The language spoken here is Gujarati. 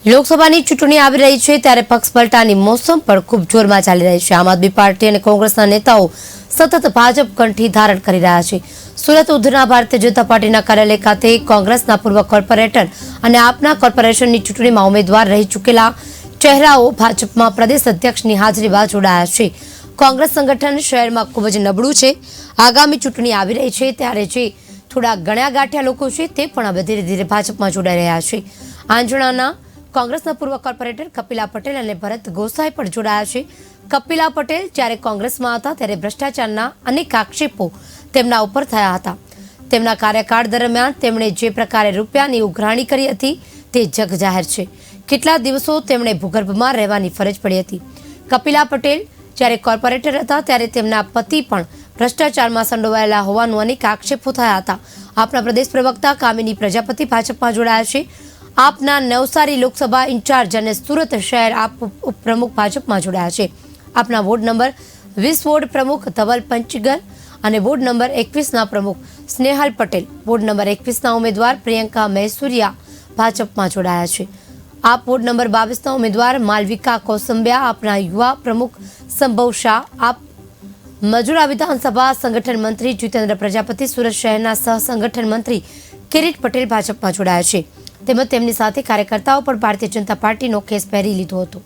લોકસભાની ચૂંટણી આવી રહી છે ત્યારે પક્ષ પલટાની મોસમ પણ ખૂબ જોરમાં ચાલી રહી છે। આમ આદમી પાર્ટી અને કોંગ્રેસના નેતાઓ સતત ભાજપ કંઠી ધારણ કરી રહ્યા છે। સુરત ઉધના ભારતીય જનતા પાર્ટીના કાર્યાલય ખાતે કોંગ્રેસના પૂર્વ કોર્પોરેટર અને આપના કોર્પોરેશનની ચૂંટણીમાં ઉમેદવાર રહી ચૂકેલા ચહેરાઓ ભાજપમાં પ્રદેશ અધ્યક્ષની હાજરીમાં જોડાયા છે। કોંગ્રેસ સંગઠન શહેરમાં ખૂબ જ નબળું છે। આગામી ચૂંટણી આવી રહી છે ત્યારે જે થોડા ગણ્યા ગાંઠ્યા લોકો છે તે પણ હવે ધીરે ધીરે ભાજપમાં જોડાઈ રહ્યા છે। આંજણાના કોંગ્રેસના પૂર્વ કોર્પોરેટર કપિલા પટેલ અને ભરત ગોસાઈ પણ જોડાયા છે। કપિલા પટેલ જ્યારે કોંગ્રેસમાં હતા ત્યારે ભ્રષ્ટાચારના અનેક આક્ષેપો તેમના ઉપર થયા હતા। તેમના કાર્યકાળ દરમિયાન તેમણે જે પ્રકારે રૂપિયાની ઉઘરાણી કરી હતી તે જગજાહેર છે। કેટલા દિવસો તેમણે ભૂગર્ભમાં રહેવાની ફરજ પડી હતી। કપિલા પટેલ જ્યારે કોર્પોરેટર હતા ત્યારે તેમના પતિ પણ ભ્રષ્ટાચારમાં સંડોવાયેલા હોવાનું અનેક આક્ષેપો થયા હતા। આપના પ્રદેશ પ્રવક્તા કામિની પ્રજાપતિ ભાજપમાં જોડાયા છે। આપના નવસારી લોકસભા ઇન્ચાર્જ અને સુરત શહેર આપ ઉપપ્રમુખ ભાજપમાં જોડાયા છે। આપના વોર્ડ નંબર 20 વોર્ડ પ્રમુખ ધવલ પંચગર અને વોર્ડ નંબર 21ના પ્રમુખ સ્નેહલ પટેલ, વોર્ડ નંબર 21ના ઉમેદવાર પ્રિયંકા મહેસુરિયા ભાજપમાં જોડાયા છે। આપ વોર્ડ નંબર 22ના ઉમેદવાર માલવિકા કોસંબિયા, આપના યુવા પ્રમુખ સંભવ શાહ, આપ મજૂરા વિધાનસભા સંગઠન મંત્રી જીતેન્દ્ર પ્રજાપતિ, સુરત શહેરના સહ સંગઠન મંત્રી કિરીટ પટેલ ભાજપમાં જોડાયા છે। તેમજ તેમની સાથે કાર્યકર્તાઓ પણ ભારતીય જનતા પાર્ટીનો ખેસ પહેરી લીધો હતો।